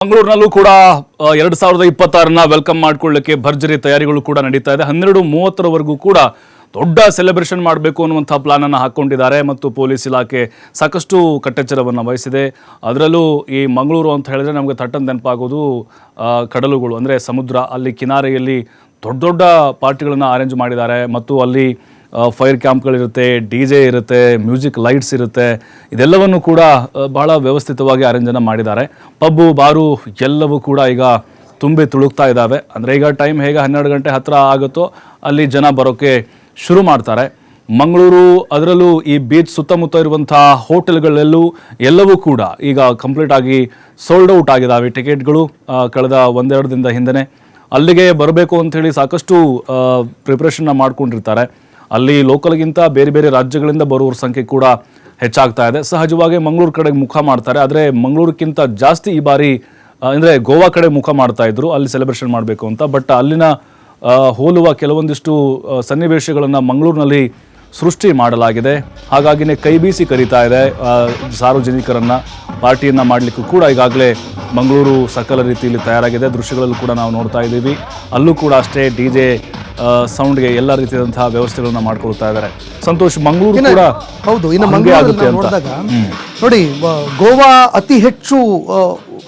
ಮಂಗಳೂರಿನಲ್ಲೂ ಕೂಡ 2026ನ ವೆಲ್ಕಮ್ ಮಾಡ್ಕೊಳ್ಳಿಕ್ಕೆ ಭರ್ಜರಿ ತಯಾರಿಗಳು ಕೂಡ ನಡೀತಾ ಇದೆ. 12:30 ಕೂಡ ದೊಡ್ಡ ಸೆಲೆಬ್ರೇಷನ್ ಮಾಡಬೇಕು ಅನ್ನುವಂಥ ಪ್ಲಾನ್ ಅನ್ನು ಹಾಕೊಂಡಿದ್ದಾರೆ ಮತ್ತು ಪೊಲೀಸ್ ಇಲಾಖೆ ಸಾಕಷ್ಟು ಕಟ್ಟೆಚ್ಚರವನ್ನು ವಹಿಸಿದೆ. ಅದರಲ್ಲೂ ಈ ಮಂಗಳೂರು ಅಂತ ಹೇಳಿದ್ರೆ ನಮಗೆ ಥಟ್ಟಂತ ನೆನಪಾಗೋದು ಕಡಲುಗಳು, ಅಂದರೆ ಸಮುದ್ರ. ಅಲ್ಲಿ ಕಿನಾರೆಯಲ್ಲಿ ದೊಡ್ಡ ದೊಡ್ಡ ಪಾರ್ಟಿಗಳನ್ನು ಅರೇಂಜ್ ಮಾಡಿದ್ದಾರೆ ಮತ್ತು ಅಲ್ಲಿ ಫೈರ್ ಕ್ಯಾಂಪ್ಗಳಿರುತ್ತೆ, DJ ಇರುತ್ತೆ, ಮ್ಯೂಸಿಕ್ ಲೈಟ್ಸ್ ಇರುತ್ತೆ. ಇದೆಲ್ಲವನ್ನು ಕೂಡ ಬಹಳ ವ್ಯವಸ್ಥಿತವಾಗಿ ಅರೇಂಜನ್ನು ಮಾಡಿದ್ದಾರೆ. ಪಬ್ಬು ಬಾರು ಎಲ್ಲವೂ ಕೂಡ ಈಗ ತುಂಬಿ ತುಳುಕ್ತಾ ಇದ್ದಾವೆ. ಅಂದರೆ ಈಗ ಟೈಮ್ ಹೇಗೆ 12 ಗಂಟೆ ಹತ್ತಿರ ಆಗುತ್ತೋ ಅಲ್ಲಿ ಜನ ಬರೋಕ್ಕೆ ಶುರು ಮಾಡ್ತಾರೆ. ಮಂಗಳೂರು ಅದರಲ್ಲೂ ಈ ಬೀಚ್ ಸುತ್ತಮುತ್ತ ಇರುವಂಥ ಹೋಟೆಲ್ಗಳೆಲ್ಲೂ ಎಲ್ಲವೂ ಕೂಡ ಈಗ ಕಂಪ್ಲೀಟ್ ಆಗಿ ಸೋಲ್ಡ್ ಔಟ್ ಆಗಿದ್ದಾವೆ ಟಿಕೆಟ್ಗಳು. ಕಳೆದ 1-2 ದಿನದ ಹಿಂದೆ ಅಲ್ಲಿಗೆ ಬರಬೇಕು ಅಂಥೇಳಿ ಸಾಕಷ್ಟು ಪ್ರಿಪ್ರೇಷನ್ನ ಮಾಡ್ಕೊಂಡಿರ್ತಾರೆ. ಅಲ್ಲಿ ಲೋಕಲ್ಗಿಂತ ಬೇರೆ ಬೇರೆ ರಾಜ್ಯಗಳಿಂದ ಬರುವವ್ರ ಸಂಖ್ಯೆ ಕೂಡ ಹೆಚ್ಚಾಗ್ತಾ ಇದೆ. ಸಹಜವಾಗಿ ಮಂಗಳೂರು ಕಡೆಗೆ ಮುಖ ಮಾಡ್ತಾರೆ. ಆದರೆ ಮಂಗಳೂರಿಗಿಂತ ಜಾಸ್ತಿ ಈ ಬಾರಿ ಅಂದರೆ ಗೋವಾ ಕಡೆ ಮುಖ ಮಾಡ್ತಾ ಇದ್ರು ಅಲ್ಲಿ ಸೆಲೆಬ್ರೇಷನ್ ಮಾಡಬೇಕು ಅಂತ. ಬಟ್ ಅಲ್ಲಿನ ಹೋಲುವ ಕೆಲವೊಂದಿಷ್ಟು ಸನ್ನಿವೇಶಗಳನ್ನು ಮಂಗಳೂರಿನಲ್ಲಿ ಸೃಷ್ಟಿ ಮಾಡಲಾಗಿದೆ. ಹಾಗಾಗಿನೇ ಕೈ ಬೀಸಿ ಕರೀತಾ ಇದೆ ಸಾರ್ವಜನಿಕರನ್ನು. ಪಾರ್ಟಿಯನ್ನು ಮಾಡಲಿಕ್ಕೂ ಕೂಡ ಈಗಾಗಲೇ ಮಂಗಳೂರು ಸಕಲ ರೀತಿಯಲ್ಲಿ ತಯಾರಾಗಿದೆ. ದೃಶ್ಯಗಳಲ್ಲೂ ಕೂಡ ನಾವು ನೋಡ್ತಾ ಇದ್ದೀವಿ. ಅಲ್ಲೂ ಕೂಡ ಅಷ್ಟೇ DJ ಸೌಂಡ್ಗೆ ಎಲ್ಲ ರೀತಿಯಾದಂತಹ ವ್ಯವಸ್ಥೆಗಳನ್ನ ಮಾಡ್ಕೊಳ್ತಾ ಇದ್ದಾರೆ. ಸಂತೋಷ್, ಮಂಗಳೂರು ಕೂಡ ಹೌದು. ಇನ್ನು ಮಂಗಳೂರು ನೋಡಿದಾಗ ನೋಡಿ, ಗೋವಾ ಅತಿ ಹೆಚ್ಚು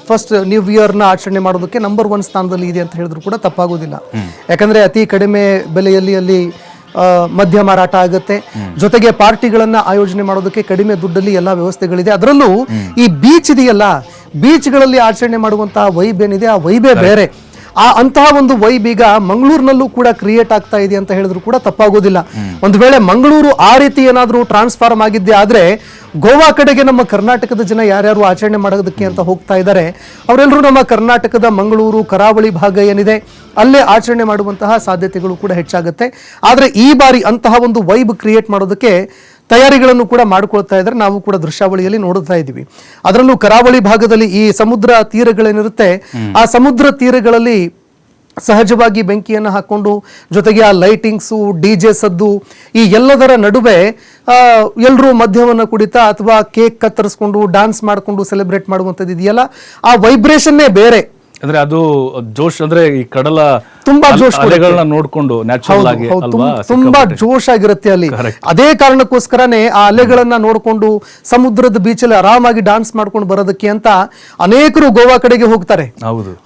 ಫಸ್ಟ್ ನ್ಯೂ ಇಯರ್ನ ಆಚರಣೆ ಮಾಡೋದಕ್ಕೆ ನಂಬರ್ 1 ಸ್ಥಾನದಲ್ಲಿ ಇದೆ ಅಂತ ಹೇಳಿದ್ರು ಕೂಡ ತಪ್ಪಾಗೋದಿಲ್ಲ. ಯಾಕಂದ್ರೆ ಅತಿ ಕಡಿಮೆ ಬೆಲೆಯಲ್ಲಿ ಅಲ್ಲಿ ಮದ್ಯ ಮಾರಾಟ ಆಗುತ್ತೆ. ಜೊತೆಗೆ ಪಾರ್ಟಿಗಳನ್ನ ಆಯೋಜನೆ ಮಾಡೋದಕ್ಕೆ ಕಡಿಮೆ ದುಡ್ಡಲ್ಲಿ ಎಲ್ಲ ವ್ಯವಸ್ಥೆಗಳಿದೆ. ಅದರಲ್ಲೂ ಈ ಬೀಚ್ ಇದೆಯಲ್ಲ, ಬೀಚ್ಗಳಲ್ಲಿ ಆಚರಣೆ ಮಾಡುವಂತಹ ವೈಬ್ ಏನಿದೆ, ಆ ವೈಬೇ ಬೇರೆ. ಅಂತಹ ಒಂದು ವೈಬ್ ಈಗ ಮಂಗಳೂರಿನಲ್ಲೂ ಕೂಡ ಕ್ರಿಯೇಟ್ ಆಗ್ತಾ ಇದೆ ಅಂತ ಹೇಳಿದ್ರು ಕೂಡ ತಪ್ಪಾಗೋದಿಲ್ಲ. ಒಂದು ವೇಳೆ ಮಂಗಳೂರು ಆ ರೀತಿ ಏನಾದರೂ ಟ್ರಾನ್ಸ್ಫಾರ್ಮ್ ಆಗಿದ್ದೆ ಆದ್ರೆ ಗೋವಾ ಕಡೆಗೆ ನಮ್ಮ ಕರ್ನಾಟಕದ ಜನ ಯಾರ್ಯಾರು ಆಚರಣೆ ಮಾಡೋದಕ್ಕೆ ಅಂತ ಹೋಗ್ತಾ ಇದ್ದಾರೆ ಅವರೆಲ್ಲರೂ ನಮ್ಮ ಕರ್ನಾಟಕದ ಮಂಗಳೂರು ಕರಾವಳಿ ಭಾಗ ಏನಿದೆ ಅಲ್ಲೇ ಆಚರಣೆ ಮಾಡುವಂತಹ ಸಾಧ್ಯತೆಗಳು ಕೂಡ ಹೆಚ್ಚಾಗುತ್ತೆ. ಆದರೆ ಈ ಬಾರಿ ಅಂತಹ ಒಂದು ವೈಬ್ ಕ್ರಿಯೇಟ್ ಮಾಡೋದಕ್ಕೆ ತಯಾರಿಗಳನ್ನು ಕೂಡ ಮಾಡಿಕೊಳ್ತಾ ಇದ್ದಾರೆ. ನಾವು ಕೂಡ ದೃಶ್ಯಾವಳಿಯಲ್ಲಿ ನೋಡ್ತಾ ಇದ್ದೀವಿ. ಅದರಲ್ಲೂ ಕರಾವಳಿ ಭಾಗದಲ್ಲಿ ಈ ಸಮುದ್ರ ತೀರಗಳೇನಿರುತ್ತೆ ಆ ಸಮುದ್ರ ತೀರಗಳಲ್ಲಿ ಸಹಜವಾಗಿ ಬೆಂಕಿಯನ್ನು ಹಾಕೊಂಡು ಜೊತೆಗೆ ಆ ಲೈಟಿಂಗ್ಸು, DJ ಸದ್ದು, ಈ ಎಲ್ಲದರ ನಡುವೆ ಎಲ್ಲರೂ ಮದ್ಯವನ್ನು ಕುಡಿತಾ ಅಥವಾ ಕೇಕ್ ಕತ್ತರಿಸ್ಕೊಂಡು ಡ್ಯಾನ್ಸ್ ಮಾಡಿಕೊಂಡು ಸೆಲೆಬ್ರೇಟ್ ಮಾಡುವಂಥದ್ದು ಇದೆಯಲ್ಲ, ಆ ವೈಬ್ರೇಷನ್ನೇ ಬೇರೆ. ಅಂದ್ರೆ ಅದು ಜೋಶ್, ಅಂದ್ರೆ ಈ ಕಡಲ ತುಂಬಾ ಜೋಶ್ ನೋಡ್ಕೊಂಡು ನ್ಯಾಚುರಲ್ ಆಗಿ ತುಂಬಾ ಜೋಶ್ ಆಗಿರುತ್ತೆ ಅಲ್ಲಿ. ಅದೇ ಕಾರಣಕ್ಕೋಸ್ಕರನೇ ಆ ಅಲೆಗಳನ್ನ ನೋಡ್ಕೊಂಡು ಸಮುದ್ರದ ಬೀಚಲ್ಲಿ ಆರಾಮಾಗಿ ಡಾನ್ಸ್ ಮಾಡ್ಕೊಂಡು ಬರೋದಕ್ಕೆ ಅಂತ ಅನೇಕರು ಗೋವಾ ಕಡೆಗೆ ಹೋಗ್ತಾರೆ.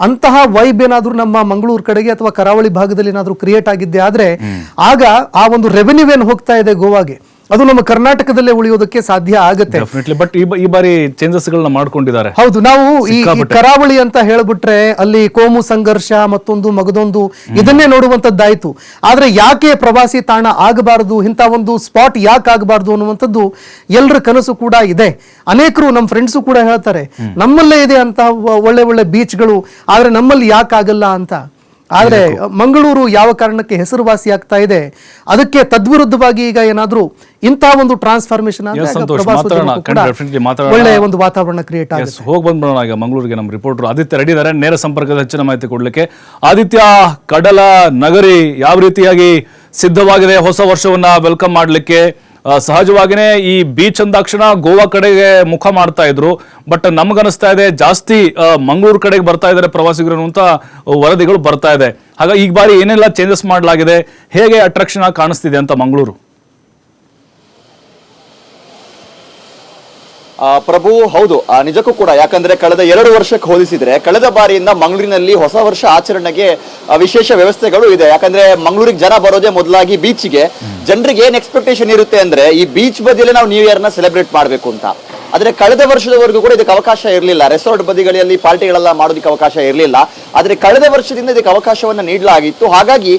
ಅಂತಹ ವೈಬ್ ಏನಾದ್ರೂ ನಮ್ಮ ಮಂಗಳೂರು ಕಡೆಗೆ ಅಥವಾ ಕರಾವಳಿ ಭಾಗದಲ್ಲಿ ಏನಾದ್ರೂ ಕ್ರಿಯೇಟ್ ಆಗಿದ್ದೆ ಆದ್ರೆ ಆಗ ಆ ಒಂದು ರೆವೆನ್ಯೂ ಏನ್ ಹೋಗ್ತಾ ಇದೆ ಗೋವಾಗೆ, ಅದು ನಮ್ಮ ಕರ್ನಾಟಕದಲ್ಲೇ ಉಳಿಯೋದಕ್ಕೆ ಸಾಧ್ಯ ಆಗುತ್ತೆ. ಬಟ್ ಈ ಬಾರಿ ಚೇಂಜಸ್ ಗಳನ್ನ ಮಾಡ್ಕೊಂಡಿದ್ದಾರೆ. ಹೌದು, ನಾವು ಈ ಕರಾವಳಿ ಅಂತ ಹೇಳ್ಬಿಟ್ರೆ ಅಲ್ಲಿ ಕೋಮು ಸಂಘರ್ಷ ಮತ್ತೊಂದು ಮಗದೊಂದು ಇದನ್ನೇ ನೋಡುವಂತದ್ದಾಯ್ತು. ಆದ್ರೆ ಯಾಕೆ ಪ್ರವಾಸಿ ತಾಣ ಆಗಬಾರದು, ಇಂಥ ಒಂದು ಸ್ಪಾಟ್ ಯಾಕೆ ಆಗಬಾರ್ದು ಅನ್ನುವಂಥದ್ದು ಎಲ್ಲರ ಕನಸು ಕೂಡ ಇದೆ. ಅನೇಕರು ನಮ್ಮ ಫ್ರೆಂಡ್ಸು ಕೂಡ ಹೇಳ್ತಾರೆ ನಮ್ಮಲ್ಲೇ ಇದೆ ಅಂತ ಒಳ್ಳೆ ಒಳ್ಳೆ ಬೀಚ್ಗಳು, ಆದ್ರೆ ನಮ್ಮಲ್ಲಿ ಯಾಕೆ ಆಗಲ್ಲ ಅಂತ. ಆದ್ರೆ ಮಂಗಳೂರು ಯಾವ ಕಾರಣಕ್ಕೆ ಹೆಸರುವಾಸಿ ಆಗ್ತಾ ಇದೆ ಅದಕ್ಕೆ ತದ್ವಿರುದ್ಧವಾಗಿ ಈಗ ಏನಾದ್ರೂ ಇಂತಹ ಒಂದು ಟ್ರಾನ್ಸ್ಫಾರ್ಮೇಶನ್ ಒಳ್ಳೆ ಒಂದು ವಾತಾವರಣ ಕ್ರಿಯೇಟ್ ಆಗುತ್ತೆ. ಹೋಗಿ ಬಂದ್ಬಿಡೋಣ ಈಗ ಮಂಗಳೂರಿಗೆ. ನಮ್ಮ ರಿಪೋರ್ಟರ್ ಆದಿತ್ಯ ರೆಡಿ ಇದ್ದಾರೆ ನೇರ ಸಂಪರ್ಕದ ಹೆಚ್ಚಿನ ಮಾಹಿತಿ ಕೊಡ್ಲಿಕ್ಕೆ. ಆದಿತ್ಯ, ಕಡಲ ನಗರಿ ಯಾವ ರೀತಿಯಾಗಿ ಸಿದ್ಧವಾಗಿದೆ ಹೊಸ ವರ್ಷವನ್ನ ವೆಲ್ಕಮ್ ಮಾಡ್ಲಿಕ್ಕೆ? ಸಹಜವಾಗಿನೇ ಈ ಬೀಚ್ ಅಂದಾಕ್ಷಣ ಗೋವಾ ಕಡೆಗೆ ಮುಖ ಮಾಡ್ತಾ ಇದ್ರು, ಬಟ್ ನಮ್ಗನಿಸ್ತಾ ಇದೆ ಜಾಸ್ತಿ ಮಂಗಳೂರು ಕಡೆಗೆ ಬರ್ತಾ ಇದ್ದಾರೆ ಪ್ರವಾಸಿಗರು ಅಂತ ವರದಿಗಳು ಬರ್ತಾ ಇದೆ. ಹಾಗಾಗಿ ಈ ಬಾರಿ ಏನೆಲ್ಲ ಚೇಂಜಸ್ ಮಾಡಲಾಗಿದೆ, ಹೇಗೆ ಅಟ್ರಾಕ್ಷನ್ ಆಗಿ ಕಾಣಿಸ್ತಿದೆ ಅಂತ ಮಂಗಳೂರು? ಪ್ರಭು, ಹೌದು, ನಿಜಕ್ಕೂ ಕೂಡ. ಯಾಕಂದ್ರೆ ಕಳೆದ 2 ವರ್ಷಕ್ಕೆ ಹೋಲಿಸಿದ್ರೆ ಕಳೆದ ಬಾರಿಯಿಂದ ಮಂಗಳೂರಿನಲ್ಲಿ ಹೊಸ ವರ್ಷ ಆಚರಣೆಗೆ ವಿಶೇಷ ವ್ಯವಸ್ಥೆಗಳು ಇದೆ. ಯಾಕಂದ್ರೆ ಮಂಗಳೂರಿಗೆ ಜನ ಬರೋದೇ ಮೊದಲಾಗಿ ಬೀಚ್ಗೆ. ಜನರಿಗೆ ಏನ್ ಎಕ್ಸ್ಪೆಕ್ಟೇಷನ್ ಇರುತ್ತೆ ಅಂದ್ರೆ ಈ ಬೀಚ್ ಬದಿಯಲ್ಲೇ ನಾವು ನ್ಯೂ ಇಯರ್ ನ ಸೆಲೆಬ್ರೇಟ್ ಮಾಡಬೇಕು ಅಂತ. ಆದ್ರೆ ಕಳೆದ ವರ್ಷದವರೆಗೂ ಕೂಡ ಇದಕ್ಕೆ ಅವಕಾಶ ಇರಲಿಲ್ಲ. ರೆಸಾರ್ಟ್ ಬದಿಗಳಲ್ಲಿ ಪಾರ್ಟಿಗಳೆಲ್ಲ ಮಾಡೋದಕ್ಕೆ ಅವಕಾಶ ಇರಲಿಲ್ಲ. ಆದ್ರೆ ಕಳೆದ ವರ್ಷದಿಂದ ಇದಕ್ಕೆ ಅವಕಾಶವನ್ನ ನೀಡಲಾಗಿತ್ತು. ಹಾಗಾಗಿ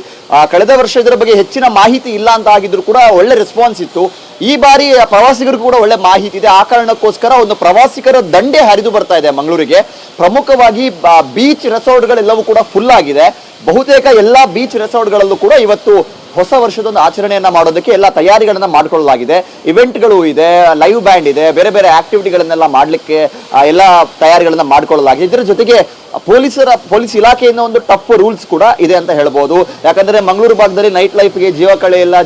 ಕಳೆದ ವರ್ಷ ಇದರ ಬಗ್ಗೆ ಹೆಚ್ಚಿನ ಮಾಹಿತಿ ಇಲ್ಲ ಅಂತ ಆಗಿದ್ರು ಕೂಡ ಒಳ್ಳೆ ರೆಸ್ಪಾನ್ಸ್ ಇತ್ತು. ಈ ಬಾರಿ ಪ್ರವಾಸಿಗರಿಗೂ ಕೂಡ ಒಳ್ಳೆ ಮಾಹಿತಿ ಇದೆ. ಆ ಕಾರಣಕ್ಕೋಸ್ಕರ ಒಂದು ಪ್ರವಾಸಿಗರ ದಂಡೆ ಹರಿದು ಬರ್ತಾ ಇದೆ ಮಂಗಳೂರಿಗೆ. ಪ್ರಮುಖವಾಗಿ ಬೀಚ್ ರೆಸಾರ್ಟ್ಗಳೆಲ್ಲವೂ ಕೂಡ ಫುಲ್ ಆಗಿದೆ. ಬಹುತೇಕ ಎಲ್ಲಾ ಬೀಚ್ ರೆಸಾರ್ಟ್ಗಳಲ್ಲೂ ಕೂಡ ಇವತ್ತು ಹೊಸ ವರ್ಷದೊಂದು ಆಚರಣೆಯನ್ನ ಮಾಡೋದಕ್ಕೆ ಎಲ್ಲ ತಯಾರಿಗಳನ್ನ ಮಾಡಿಕೊಳ್ಳಲಾಗಿದೆ. ಇವೆಂಟ್ಗಳು ಇದೆ, ಲೈವ್ ಬ್ಯಾಂಡ್ ಇದೆ, ಬೇರೆ ಬೇರೆ ಆಕ್ಟಿವಿಟಿಗಳನ್ನೆಲ್ಲ ಮಾಡ್ಲಿಕ್ಕೆ ಎಲ್ಲ ತಯಾರಿಗಳನ್ನ ಮಾಡಿಕೊಳ್ಳಲಾಗಿದೆ. ಇದರ ಜೊತೆಗೆ ಪೊಲೀಸ್ ಇಲಾಖೆಯಿಂದ ಒಂದು ಟಫ್ ರೂಲ್ಸ್ ಕೂಡ ಇದೆ ಅಂತ ಹೇಳ್ಬೋದು. ಯಾಕಂದ್ರೆ ಮಂಗಳೂರು ಭಾಗದಲ್ಲಿ ನೈಟ್ ಲೈಫ್ಗೆ ಜೀವ ಕಳೆಯಿಲ್ಲ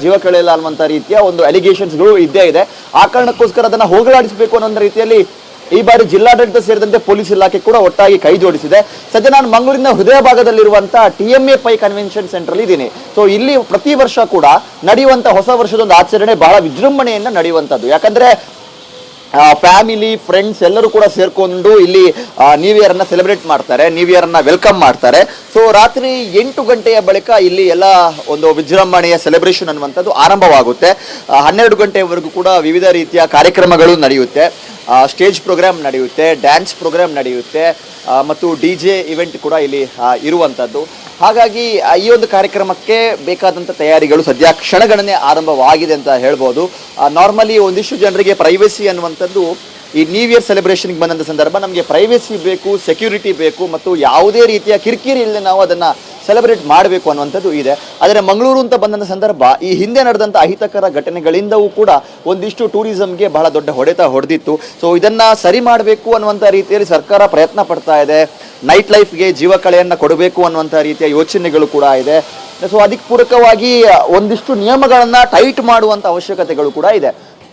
ಅನ್ನುವಂತ ರೀತಿಯ ಒಂದು ಅಲಿಗೇಷನ್ಸ್ಗಳು ಇದ್ದೇ ಇದೆ. ಆ ಕಾರಣಕ್ಕೋಸ್ಕರ ಅದನ್ನ ಹೋಗಲಾಡಿಸಬೇಕು ಅನ್ನೋ ರೀತಿಯಲ್ಲಿ ಈ ಬಾರಿ ಜಿಲ್ಲಾಡಳಿತ ಸೇರಿದಂತೆ ಪೊಲೀಸ್ ಇಲಾಖೆ ಕೂಡ ಒಟ್ಟಾಗಿ ಕೈ ಜೋಡಿಸಿದೆ. ಸದ್ಯ ನಾನು ಮಂಗಳೂರಿನ ಹೃದಯ ಭಾಗದಲ್ಲಿರುವಂತಹ TMA ಪೈ ಕನ್ವೆನ್ಷನ್ ಸೆಂಟರ್ ಇದ್ದೀನಿ. ಸೊ ಇಲ್ಲಿ ಪ್ರತಿ ವರ್ಷ ಕೂಡ ನಡೆಯುವಂತ ಹೊಸ ವರ್ಷದ ಒಂದು ಆಚರಣೆ ಬಹಳ ವಿಜೃಂಭಣೆಯಿಂದ ನಡೆಯುವಂತದ್ದು. ಯಾಕಂದ್ರೆ ಫ್ಯಾಮಿಲಿ ಫ್ರೆಂಡ್ಸ್ ಎಲ್ಲರೂ ಕೂಡ ಸೇರ್ಕೊಂಡು ಇಲ್ಲಿ ನ್ಯೂ ಇಯರ್ ಅನ್ನ ಸೆಲೆಬ್ರೇಟ್ ಮಾಡ್ತಾರೆ, ನ್ಯೂ ಇಯರ್ ಅನ್ನ ವೆಲ್ಕಮ್ ಮಾಡ್ತಾರೆ. ಸೊ ರಾತ್ರಿ 8 ಗಂಟೆಯ ಬಳಿಕ ಇಲ್ಲಿ ಎಲ್ಲ ಒಂದು ವಿಜೃಂಭಣೆಯ ಸೆಲೆಬ್ರೇಷನ್ ಅನ್ನುವಂಥದ್ದು ಆರಂಭವಾಗುತ್ತೆ. 12 ಗಂಟೆಯವರೆಗೂ ಕೂಡ ವಿವಿಧ ರೀತಿಯ ಕಾರ್ಯಕ್ರಮಗಳು ನಡೆಯುತ್ತೆ, ಸ್ಟೇಜ್ ಪ್ರೋಗ್ರಾಮ್ ನಡೆಯುತ್ತೆ, ಡ್ಯಾನ್ಸ್ ಪ್ರೋಗ್ರಾಮ್ ನಡೆಯುತ್ತೆ ಮತ್ತು DJ ಇವೆಂಟ್ ಕೂಡ ಇಲ್ಲಿ ಇರುವಂಥದ್ದು. ಹಾಗಾಗಿ ಈ ಒಂದು ಕಾರ್ಯಕ್ರಮಕ್ಕೆ ಬೇಕಾದಂಥ ತಯಾರಿಗಳು ಸದ್ಯ ಕ್ಷಣಗಣನೆ ಆರಂಭವಾಗಿದೆ ಅಂತ ಹೇಳ್ಬೋದು. ನಾರ್ಮಲಿ ಒಂದಿಷ್ಟು ಜನರಿಗೆ ಪ್ರೈವಸಿ ಅನ್ನುವಂಥದ್ದು ಈ ನ್ಯೂ ಇಯರ್ ಸೆಲೆಬ್ರೇಷನ್ಗೆ ಬಂದಂಥ ಸಂದರ್ಭ ನಮಗೆ ಪ್ರೈವಸಿ ಬೇಕು, ಸೆಕ್ಯೂರಿಟಿ ಬೇಕು ಮತ್ತು ಯಾವುದೇ ರೀತಿಯ ಕಿರಿಕಿರಿ ಇಲ್ಲದೆ ನಾವು ಅದನ್ನು ಸೆಲೆಬ್ರೇಟ್ ಮಾಡಬೇಕು ಅನ್ನುವಂಥದ್ದು ಇದೆ. ಆದರೆ ಮಂಗಳೂರು ಅಂತ ಬಂದಂಥ ಸಂದರ್ಭ ಈ ಹಿಂದೆ ನಡೆದಂಥ ಅಹಿತಕರ ಘಟನೆಗಳಿಂದವೂ ಕೂಡ ಒಂದಿಷ್ಟು ಟೂರಿಸಂಗೆ ಬಹಳ ದೊಡ್ಡ ಹೊಡೆತ ಹೊಡೆದಿತ್ತು. ಸೊ ಇದನ್ನು ಸರಿ ಮಾಡಬೇಕು ಅನ್ನುವಂಥ ರೀತಿಯಲ್ಲಿ ಸರ್ಕಾರ ಪ್ರಯತ್ನ ಪಡ್ತಾ ಇದೆ. ನೈಟ್ ಲೈಫ್ಗೆ ಜೀವಕಳೆಯನ್ನು ಕೊಡಬೇಕು ಅನ್ನುವಂಥ ರೀತಿಯ ಯೋಚನೆಗಳು ಕೂಡ ಇದೆ. ಸೊ ಅದಕ್ಕೆ ಪೂರಕವಾಗಿ ಒಂದಿಷ್ಟು ನಿಯಮಗಳನ್ನು ಟೈಟ್ ಮಾಡುವಂಥ ಅವಶ್ಯಕತೆಗಳು ಕೂಡ ಇದೆ.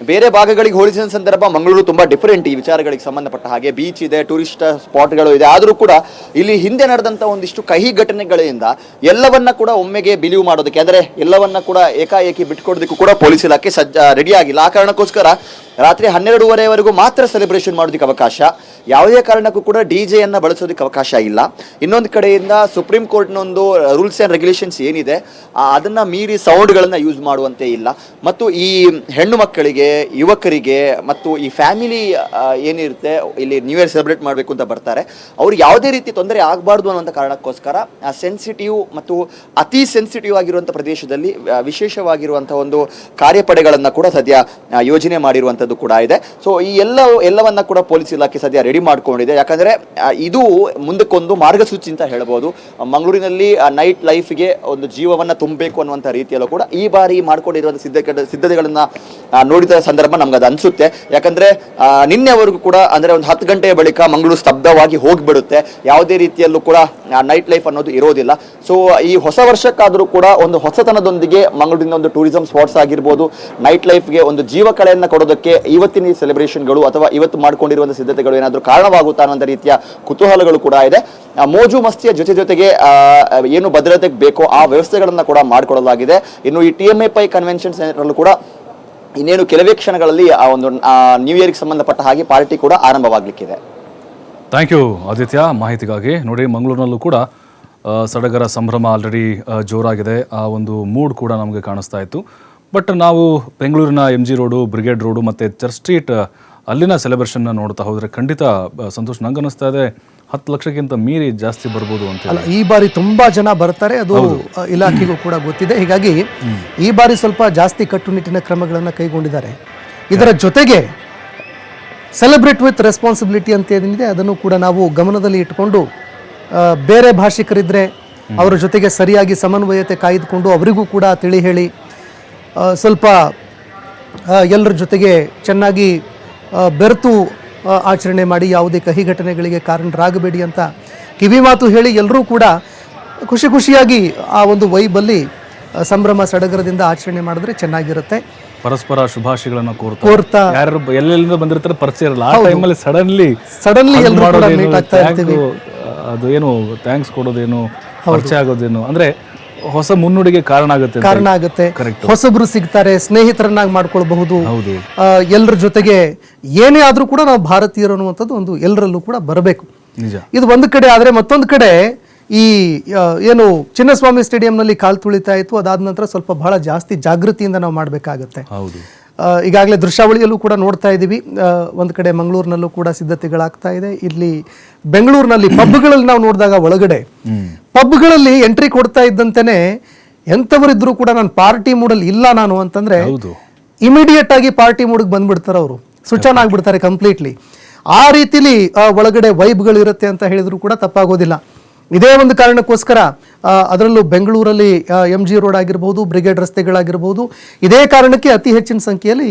ಬೇರೆ ಭಾಗಗಳಿಗೆ ಹೋಲಿಸಿದ ಸಂದರ್ಭ ಮಂಗಳೂರು ತುಂಬ ಡಿಫರೆಂಟ್ ಈ ವಿಚಾರಗಳಿಗೆ ಸಂಬಂಧಪಟ್ಟ ಹಾಗೆ. ಬೀಚ್ ಇದೆ, ಟೂರಿಸ್ಟ್ ಸ್ಪಾಟ್ಗಳು ಇದೆ. ಆದರೂ ಕೂಡ ಇಲ್ಲಿ ಹಿಂದೆ ನಡೆದಂಥ ಒಂದಿಷ್ಟು ಕಹಿ ಘಟನೆಗಳಿಂದ ಎಲ್ಲವನ್ನ ಕೂಡ ಒಮ್ಮೆಗೆ ಬಿಲೀವ್ ಮಾಡೋದಕ್ಕೆ, ಅಂದರೆ ಎಲ್ಲವನ್ನ ಕೂಡ ಏಕಾಏಕಿ ಬಿಟ್ಕೊಡೋದಕ್ಕೂ ಕೂಡ ಪೊಲೀಸ್ ಇಲಾಖೆ ರೆಡಿ ಆಗಿಲ್ಲ. ಆ ಕಾರಣಕ್ಕೋಸ್ಕರ ರಾತ್ರಿ 12:30ವರೆಗೂ ಮಾತ್ರ ಸೆಲೆಬ್ರೇಷನ್ ಮಾಡೋದಕ್ಕೆ ಅವಕಾಶ, ಯಾವುದೇ ಕಾರಣಕ್ಕೂ ಕೂಡ DJ ಬಳಸೋದಕ್ಕೆ ಅವಕಾಶ ಇಲ್ಲ. ಇನ್ನೊಂದು ಕಡೆಯಿಂದ ಸುಪ್ರೀಂ ಕೋರ್ಟ್ನ ಒಂದು ರೂಲ್ಸ್ ಆ್ಯಂಡ್ ರೆಗ್ಯುಲೇಷನ್ಸ್ ಏನಿದೆ ಅದನ್ನು ಮೀರಿ ಸೌಂಡ್ಗಳನ್ನು ಯೂಸ್ ಮಾಡುವಂತೆ ಇಲ್ಲ. ಮತ್ತು ಈ ಹೆಣ್ಣು ಮಕ್ಕಳಿಗೆ, ಯುವಕರಿಗೆ ಮತ್ತು ಈ ಫ್ಯಾಮಿಲಿ ಏನಿರುತ್ತೆ ಇಲ್ಲಿ ನ್ಯೂ ಇಯರ್ ಸೆಲೆಬ್ರೇಟ್ ಮಾಡಬೇಕು ಅಂತ ಬರ್ತಾರೆ, ಅವ್ರಿಗೆ ಯಾವುದೇ ರೀತಿ ತೊಂದರೆ ಆಗಬಾರ್ದು ಅನ್ನುವಂಥ ಕಾರಣಕ್ಕೋಸ್ಕರ ಸೆನ್ಸಿಟಿವ್ ಮತ್ತು ಅತಿ ಸೆನ್ಸಿಟಿವ್ ಆಗಿರುವಂಥ ಪ್ರದೇಶದಲ್ಲಿ ವಿಶೇಷವಾಗಿರುವಂಥ ಒಂದು ಕಾರ್ಯಪಡೆಗಳನ್ನು ಕೂಡ ಸದ್ಯ ಯೋಜನೆ ಮಾಡಿರುವಂಥದ್ದು ಕೂಡ ಇದೆ. ಸೊ ಈ ಎಲ್ಲವನ್ನ ಕೂಡ ಪೊಲೀಸ್ ಇಲಾಖೆ ಸದ್ಯ ರೆಡಿ ಮಾಡ್ಕೊಂಡಿದೆ. ಯಾಕಂದ್ರೆ ಇದು ಮುಂದಕ್ಕೊಂದು ಮಾರ್ಗಸೂಚಿ ಅಂತ ಹೇಳ್ಬೋದು. ಮಂಗಳೂರಿನಲ್ಲಿ ನೈಟ್ ಲೈಫ್ಗೆ ಒಂದು ಜೀವವನ್ನ ತುಂಬಬೇಕು ಅನ್ನುವಂಥ ರೀತಿಯಲ್ಲೂ ಕೂಡ ಈ ಬಾರಿ ಮಾಡ್ಕೊಂಡಿರುವಂಥ ಸಿದ್ಧತೆಗಳನ್ನ ನೋಡಿದ ಸಂದರ್ಭ ನಮ್ಗೆ ಅದು ಅನ್ಸುತ್ತೆ. ಯಾಕಂದ್ರೆ ನಿನ್ನೆವರೆಗೂ ಕೂಡ ಅಂದ್ರೆ ಒಂದು 10 ಗಂಟೆಯ ಬಳಿಕ ಮಂಗಳೂರು ಸ್ತಬ್ಧವಾಗಿ ಹೋಗ್ಬಿಡುತ್ತೆ, ಯಾವುದೇ ರೀತಿಯಲ್ಲೂ ಕೂಡ ನೈಟ್ ಲೈಫ್ ಅನ್ನೋದು ಇರೋದಿಲ್ಲ. ಸೊ ಈ ಹೊಸ ವರ್ಷಕ್ಕಾದರೂ ಕೂಡ ಒಂದು ಹೊಸತನದೊಂದಿಗೆ ಮಂಗಳೂರಿನ ಒಂದು ಟೂರಿಸಂ ಸ್ಪಾಟ್ಸ್ ಆಗಿರ್ಬೋದು, ನೈಟ್ ಲೈಫ್ಗೆ ಒಂದು ಜೀವ ಕಳೆಯನ್ನು ಕೊಡೋದಕ್ಕೆ ಇವತ್ತಿನ ಸೆಲೆಬ್ರೇಷನ್ಗಳು ಅಥವಾ ಇವತ್ತು ಮಾಡ್ಕೊಂಡಿರುವಂಥ ಸಿದ್ಧತೆಗಳು ಏನಾದರೂ ಕಾರಣವಾಗುತ್ತಾ ಅನ್ನೋ ರೀತಿಯ ಕುತೂಹಲಗಳು ಕೂಡ ಇದೆ. ಮೋಜು ಮಸ್ತಿಯ ಜೊತೆಗೆ ಏನು ಭದ್ರತೆಗೆ ಬೇಕೋ ಆ ವ್ಯವಸ್ಥೆಗಳನ್ನು ಕೂಡ ಮಾಡಿಕೊಡಲಾಗಿದೆ. ಇನ್ನು ಈ TMA ಪೈ ಕನ್ವೆನ್ಷನ್ ಸೆಂಟರ್ ಕೂಡ ಇನ್ನೇನು ಕೆಲವೇ ಕ್ಷಣಗಳಲ್ಲಿ ಆ ಒಂದು ನ್ಯೂ ಇಯರ್ಗೆ ಸಂಬಂಧಪಟ್ಟ ಹಾಗೆ ಪಾರ್ಟಿ ಕೂಡ ಆರಂಭವಾಗಲಿಕ್ಕಿದೆ. ಥ್ಯಾಂಕ್ ಯು ಆದಿತ್ಯ ಮಾಹಿತಿಗಾಗಿ. ನೋಡಿ, ಮಂಗಳೂರಿನಲ್ಲೂ ಕೂಡ ಸಡಗರ ಸಂಭ್ರಮ ಆಲ್ರೆಡಿ ಜೋರಾಗಿದೆ. ಆ ಒಂದು ಮೂಡ್ ಕೂಡ ನಮಗೆ ಕಾಣಿಸ್ತಾ ಇತ್ತು. ಬಟ್ ನಾವು ಬೆಂಗಳೂರಿನ MG ರೋಡು, ಬ್ರಿಗೇಡ್ ರೋಡು ಮತ್ತು ಚರ್ಚ್ ಸ್ಟ್ರೀಟ್ ಅಲ್ಲಿನ ಸೆಲೆಬ್ರೇಷನ್ನ ನೋಡ್ತಾ ಹೋದರೆ ಖಂಡಿತ ಸಂತೋಷ್, ನಂಗೆ ಅನ್ನಿಸ್ತಾ ಇದೆ 10 ಲಕ್ಷಕ್ಕಿಂತ ಮೀರಿ ಜಾಸ್ತಿ ಬರ್ಬೋದು ಅಂತ. ಅಲ್ಲ, ಈ ಬಾರಿ ತುಂಬಾ ಜನ ಬರ್ತಾರೆ, ಅದು ಇಲಾಖೆಗೂ ಕೂಡ ಗೊತ್ತಿದೆ. ಹೀಗಾಗಿ ಈ ಬಾರಿ ಸ್ವಲ್ಪ ಜಾಸ್ತಿ ಕಟ್ಟುನಿಟ್ಟಿನ ಕ್ರಮಗಳನ್ನು ಕೈಗೊಂಡಿದ್ದಾರೆ. ಇದರ ಜೊತೆಗೆ ಸೆಲೆಬ್ರೇಟ್ ವಿತ್ ರೆಸ್ಪಾನ್ಸಿಬಿಲಿಟಿ ಅಂತ ಏನಿದೆ ಅದನ್ನು ಕೂಡ ನಾವು ಗಮನದಲ್ಲಿ ಇಟ್ಕೊಂಡು ಬೇರೆ ಭಾಷಿಕರಿದ್ರೆ ಅವರ ಜೊತೆಗೆ ಸರಿಯಾಗಿ ಸಮನ್ವಯತೆ ಕಾಯ್ದುಕೊಂಡು ಅವರಿಗೂ ಕೂಡ ತಿಳಿ ಹೇಳಿ ಸ್ವಲ್ಪ ಎಲ್ಲರ ಜೊತೆಗೆ ಚೆನ್ನಾಗಿ ಬೆರೆತು ಆಚರಣೆ ಮಾಡಿ ಯಾವುದೇ ಕಹಿ ಘಟನೆಗಳಿಗೆ ಕಾರಣರಾಗಬೇಡಿ ಅಂತ ಕಿವಿ ಮಾತು ಹೇಳಿ ಎಲ್ಲರೂ ಕೂಡ ಖುಷಿಯಾಗಿ ಆ ಒಂದು ವೈಬಲ್ಲಿ ಸಂಭ್ರಮ ಸಡಗರದಿಂದ ಆಚರಣೆ ಮಾಡಿದ್ರೆ ಚೆನ್ನಾಗಿರುತ್ತೆ. ಪರಸ್ಪರ ಶುಭಾಶಯಗಳನ್ನು ಕೋರ್ತಾ ಯಾರು ಎಲ್ಲೆಲ್ಲಿಂದ ಬಂದಿರ್ತಾರೆ ಪರಿಚಯ ಇರಲ್ಲ, ಆ ಟೈಮಲ್ಲಿ ಸಡನ್ಲಿ ಎಲ್ಲರೂ ಕೂಡ ಮೀಟ್ ಆಗ್ತಾ ಇರ್ತೀವಿ. ಅದು ಏನು ಥ್ಯಾಂಕ್ಸ್ ಕೊಡೋದೇನು, ಪರಿಚಯ ಆಗೋದೇನು ಅಂದ್ರೆ ಹೊಸ ಮುನ್ನುಡಿಗೆ ಕಾರಣ ಆಗುತ್ತೆ. ಹೊಸಬ್ರು ಸಿಗ್ತಾರೆ, ಸ್ನೇಹಿತರನ್ನಾಗಿ ಮಾಡ್ಕೊಳ್ಬಹುದು. ಎಲ್ಲರ ಜೊತೆಗೆ ಏನೇ ಆದ್ರೂ ಕೂಡ ನಾವು ಭಾರತೀಯರು ಅನ್ನುವಂಥದ್ದು ಒಂದು ಎಲ್ಲರಲ್ಲೂ ಕೂಡ ಬರಬೇಕು. ಇದು ಒಂದು ಕಡೆ ಆದ್ರೆ, ಮತ್ತೊಂದು ಕಡೆ ಈ ಏನು ಚಿನ್ನಸ್ವಾಮಿ ಸ್ಟೇಡಿಯಂನಲ್ಲಿ ಕಾಲು ತುಳಿತಾ ಇತ್ತು, ಅದಾದ ನಂತರ ಸ್ವಲ್ಪ ಬಹಳ ಜಾಸ್ತಿ ಜಾಗೃತಿಯಿಂದ ನಾವು ಮಾಡಬೇಕಾಗತ್ತೆ. ಈಗಾಗಲೇ ದೃಶ್ಯಾವಳಿಯಲ್ಲೂ ಕೂಡ ನೋಡ್ತಾ ಇದ್ದೀವಿ. ಒಂದು ಕಡೆ ಮಂಗಳೂರಿನಲ್ಲೂ ಕೂಡ ಸಿದ್ಧತೆಗಳಾಗ್ತಾ ಇದೆ. ಇಲ್ಲಿ ಬೆಂಗಳೂರಿನಲ್ಲಿ ಪಬ್ಗಳಲ್ಲಿ ನಾವು ನೋಡಿದಾಗ ಒಳಗಡೆ ಪಬ್ಗಳಲ್ಲಿ ಎಂಟ್ರಿ ಕೊಡ್ತಾ ಇದ್ದಂತೆನೆ ಎಂಥವರಿದ್ರು ಕೂಡ ನಾನು ಪಾರ್ಟಿ ಮೂಡಲ್ಲಿ ಇಲ್ಲ ನಾನು ಅಂತಂದ್ರೆ ಇಮಿಡಿಯೇಟ್ ಆಗಿ ಪಾರ್ಟಿ ಮೂಡಿಗೆ ಬಂದ್ಬಿಡ್ತಾರೆ, ಅವರು ಸ್ವಿಚ್ ಆನ್ ಆಗ್ಬಿಡ್ತಾರೆ ಕಂಪ್ಲೀಟ್ಲಿ. ಆ ರೀತಿಲಿ ಒಳಗಡೆ ವೈಬ್ಗಳು ಇರುತ್ತೆ ಅಂತ ಹೇಳಿದ್ರು ಕೂಡ ತಪ್ಪಾಗೋದಿಲ್ಲ. ಇದೇ ಒಂದು ಕಾರಣಕ್ಕೋಸ್ಕರ ಅದರಲ್ಲೂ ಬೆಂಗಳೂರಲ್ಲಿ MG ರೋಡ್ ಆಗಿರ್ಬೋದು, ಬ್ರಿಗೇಡ್ ರಸ್ತೆಗಳಾಗಿರ್ಬೋದು, ಇದೇ ಕಾರಣಕ್ಕೆ ಅತಿ ಹೆಚ್ಚಿನ ಸಂಖ್ಯೆಯಲ್ಲಿ